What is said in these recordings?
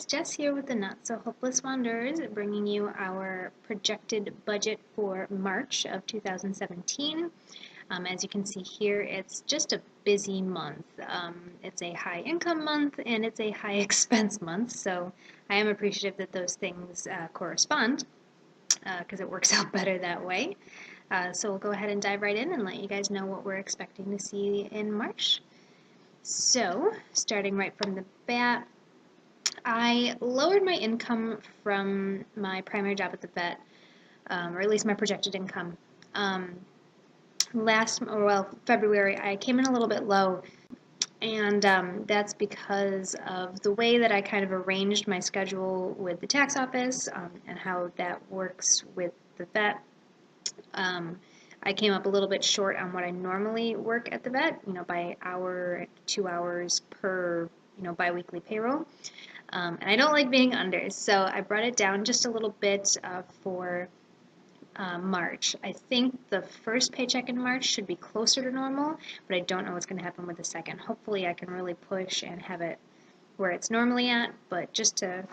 guys, Jess here with the Not So Hopeless Wanderers, bringing you our projected budget for March of 2017. As you can see here, it's just a busy month. It's a high income month and it's a high expense month, so I am appreciative that those things correspond because it works out better that way. So we'll go ahead and dive right in and let you guys know what we're expecting to see in March. So, starting right from the bat, I lowered my income from my primary job at the vet, or at least my projected income. February, I came in a little bit low, and that's because of the way that I kind of arranged my schedule with the tax office and how that works with the vet. I came up a little bit short on what I normally work at the vet, by hour, 2 hours per, biweekly payroll. And I don't like being under, so I brought it down just a little bit for March. I think the first paycheck in March should be closer to normal, but I don't know what's going to happen with the second. Hopefully I can really push and have it where it's normally at, but just to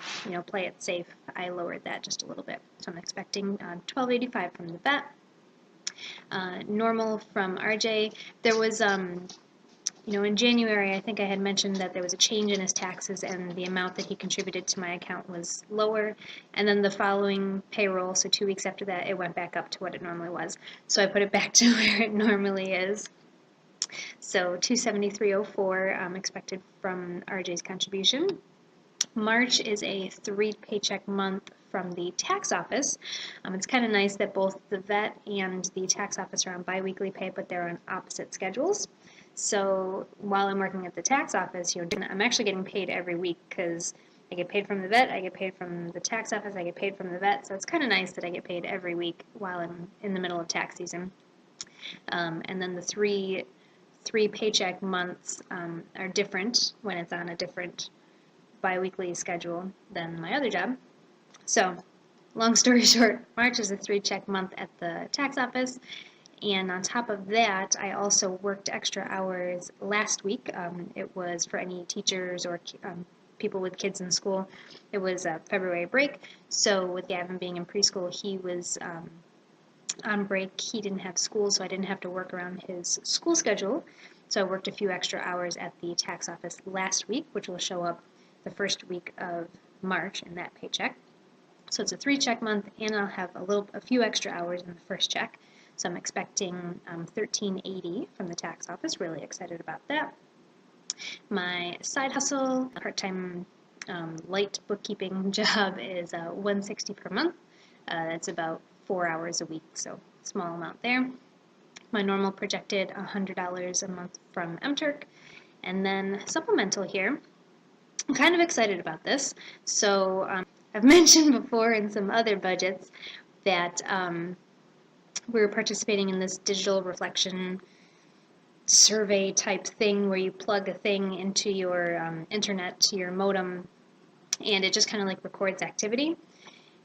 play it safe, I lowered that just a little bit. So I'm expecting $12.85 from the vet. Normal from RJ. There was in January, I think I had mentioned that there was a change in his taxes and the amount that he contributed to my account was lower. And then the following payroll, so 2 weeks after that, it went back up to what it normally was. So I put it back to where it normally is. So $273.04 expected from RJ's contribution. March is a 3 paycheck month from the tax office. It's kind of nice that both the vet and the tax office are on biweekly pay, but they're on opposite schedules. So while I'm working at the tax office, I'm actually getting paid every week because I get paid from the vet, I get paid from the tax office, I get paid from the vet. So it's kind of nice that I get paid every week while I'm in the middle of tax season. And then the three paycheck months are different when it's on a different biweekly schedule than my other job. So, long story short, March is a 3-check month at the tax office, and on top of that, I also worked extra hours last week. It was for any teachers or people with kids in school. It was a February break, so with Gavin being in preschool, he was on break. He didn't have school, so I didn't have to work around his school schedule. So I worked a few extra hours at the tax office last week, which will show up the first week of March in that paycheck. So it's a 3-check month, and I'll have a few extra hours in the first check. So I'm expecting $13.80 from the tax office. Really excited about that. My side hustle, part-time light bookkeeping job is $160 per month. That's about 4 hours a week, so small amount there. My normal projected $100 a month from MTurk, and then supplemental here. I'm kind of excited about this. So I've mentioned before in some other budgets that we're participating in this digital reflection survey type thing where you plug a thing into your internet, to your modem, and it just kind of like records activity.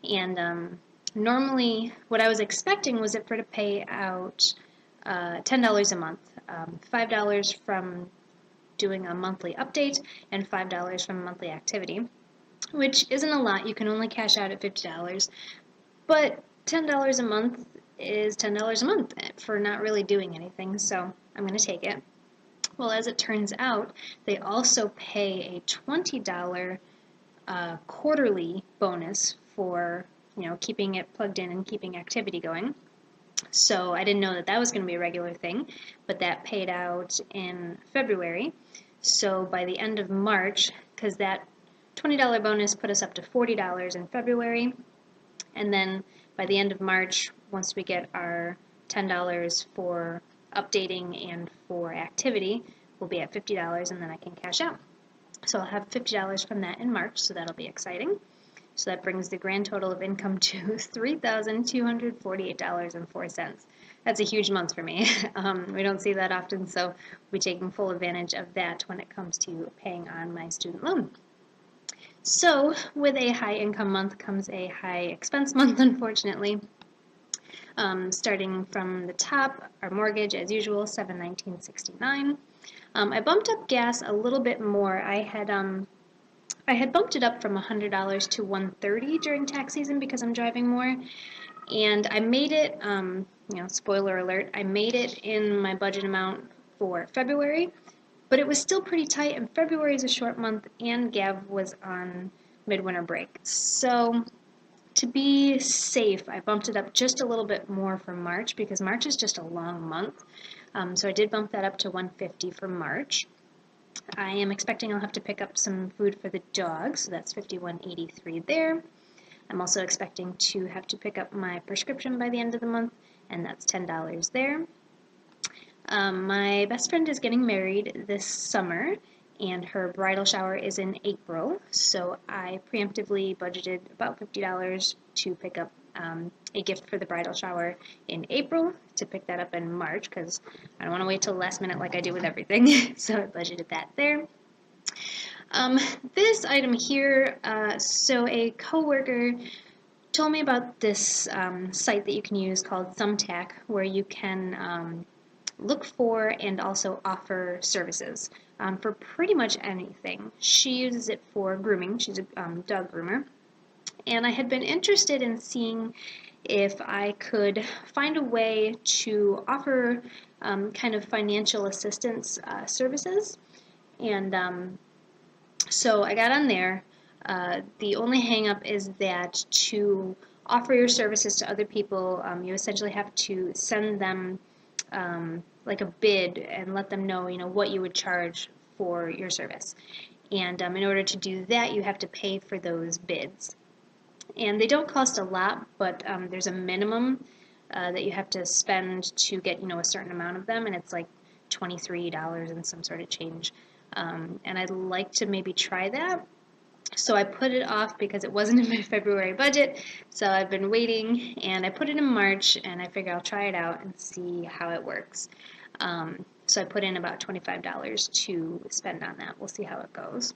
And normally what I was expecting was it for to pay out $10 a month, $5 from doing a monthly update, and $5 from monthly activity, which isn't a lot. You can only cash out at $50, but $10 a month is $10 a month for not really doing anything, so I'm going to take it. Well, as it turns out, they also pay a $20 quarterly bonus for keeping it plugged in and keeping activity going. So I didn't know that that was going to be a regular thing, but that paid out in February. So by the end of March, because that $20 bonus put us up to $40 in February, and then by the end of March, once we get our $10 for updating and for activity, we'll be at $50, and then I can cash out. So I'll have $50 from that in March, so that'll be exciting. So that brings the grand total of income to $3,248.04. That's a huge month for me. We don't see that often, so we'll be taking full advantage of that when it comes to paying on my student loan. So with a high income month comes a high expense month, unfortunately. Starting from the top, our mortgage, as usual, $719.69. I bumped up gas a little bit more. I had I had bumped it up from $100 to $130 during tax season because I'm driving more, and I made it, spoiler alert, I made it in my budget amount for February, but it was still pretty tight, and February is a short month, and Gav was on midwinter break. So to be safe, I bumped it up just a little bit more for March because March is just a long month. So I did bump that up to $150 for March. I am expecting I'll have to pick up some food for the dog, so that's $51.83 there. I'm also expecting to have to pick up my prescription by the end of the month, and that's $10 there. My best friend is getting married this summer, and her bridal shower is in April, so I preemptively budgeted about $50 to pick up a gift for the bridal shower in April, to pick that up in March, because I don't want to wait till the last minute like I do with everything, so I budgeted that there. This item here, so a coworker told me about this site that you can use called Thumbtack, where you can look for and also offer services for pretty much anything. She uses it for grooming. She's a dog groomer. And I had been interested in seeing if I could find a way to offer kind of financial assistance services. And so I got on there. The only hang-up is that to offer your services to other people, you essentially have to send them like a bid and let them know, what you would charge for your service. And in order to do that, you have to pay for those bids. And they don't cost a lot, but there's a minimum that you have to spend to get, a certain amount of them, and it's like $23 and some sort of change. And I'd like to maybe try that. So I put it off because it wasn't in my February budget, so I've been waiting, and I put it in March, and I figure I'll try it out and see how it works. So I put in about $25 to spend on that. We'll see how it goes.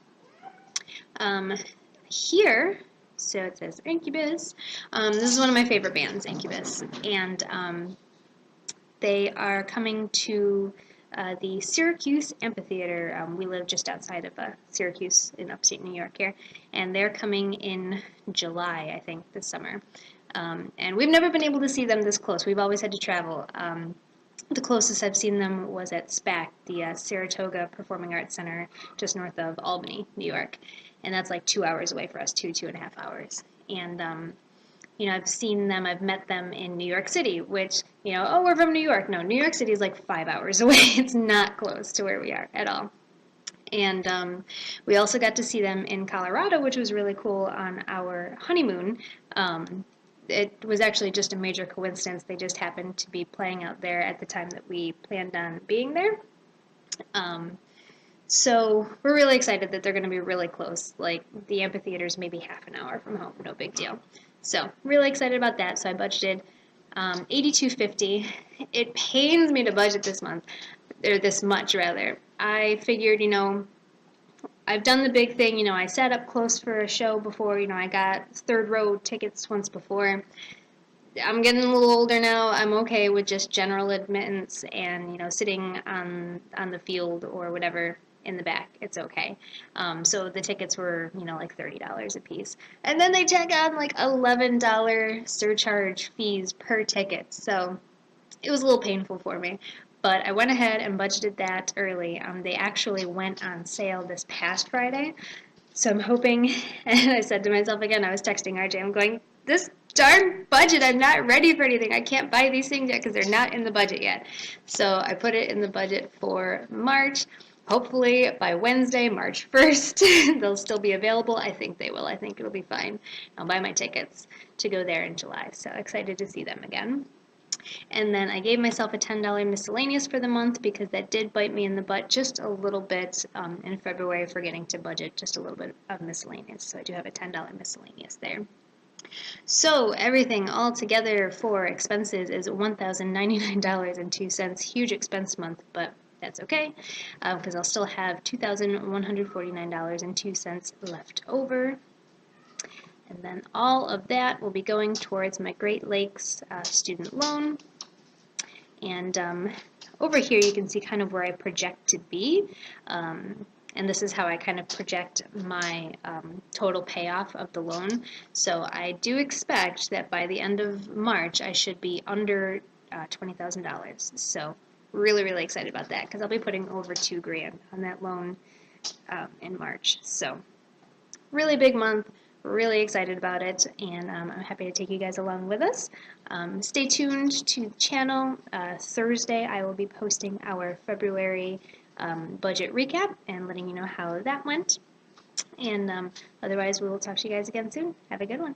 Here, so it says Incubus. This is one of my favorite bands, Incubus, and they are coming to the Syracuse Amphitheater. We live just outside of Syracuse in upstate New York here, and they're coming in July, I think, this summer. And we've never been able to see them this close. We've always had to travel. The closest I've seen them was at SPAC, the Saratoga Performing Arts Center, just north of Albany, New York. And that's like 2 hours away for us, 2.5 hours. And I've seen them, I've met them in New York City, which, oh, we're from New York. No, New York City is like 5 hours away. It's not close to where we are at all. And we also got to see them in Colorado, which was really cool on our honeymoon. It was actually just a major coincidence. They just happened to be playing out there at the time that we planned on being there. So we're really excited that they're going to be really close. Like, the amphitheater's maybe half an hour from home, no big deal. So really excited about that. So I budgeted $82.50. It pains me to budget this month, or this much rather. I figured, I've done the big thing. I sat up close for a show before. I got third row tickets once before. I'm getting a little older now. I'm okay with just general admittance and, sitting on the field or whatever in the back. It's okay. So the tickets were, like $30 a piece. And then they tack on like $11 surcharge fees per ticket. So it was a little painful for me. But I went ahead and budgeted that early. They actually went on sale this past Friday. So I'm hoping, and I said to myself again, I was texting RJ, I'm going, this darn budget, I'm not ready for anything. I can't buy these things yet because they're not in the budget yet. So I put it in the budget for March. Hopefully by Wednesday, March 1st, they'll still be available. I think they will. I think it'll be fine. I'll buy my tickets to go there in July. So excited to see them again. And then I gave myself a $10 miscellaneous for the month because that did bite me in the butt just a little bit in February, forgetting to budget just a little bit of miscellaneous. So I do have a $10 miscellaneous there. So everything all together for expenses is $1,099.02. Huge expense month, but that's okay because I'll still have $2,149.02 left over. And then all of that will be going towards my Great Lakes student loan. And over here you can see kind of where I project to be. and this is how I kind of project my total payoff of the loan. So I do expect that by the end of March, I should be under $20,000. So really, really excited about that because I'll be putting over $2,000 on that loan in March. So really big month. Really excited about it, and I'm happy to take you guys along with us. Stay tuned to the channel. Thursday, I will be posting our February budget recap and letting you know how that went. And otherwise, we will talk to you guys again soon. Have a good one.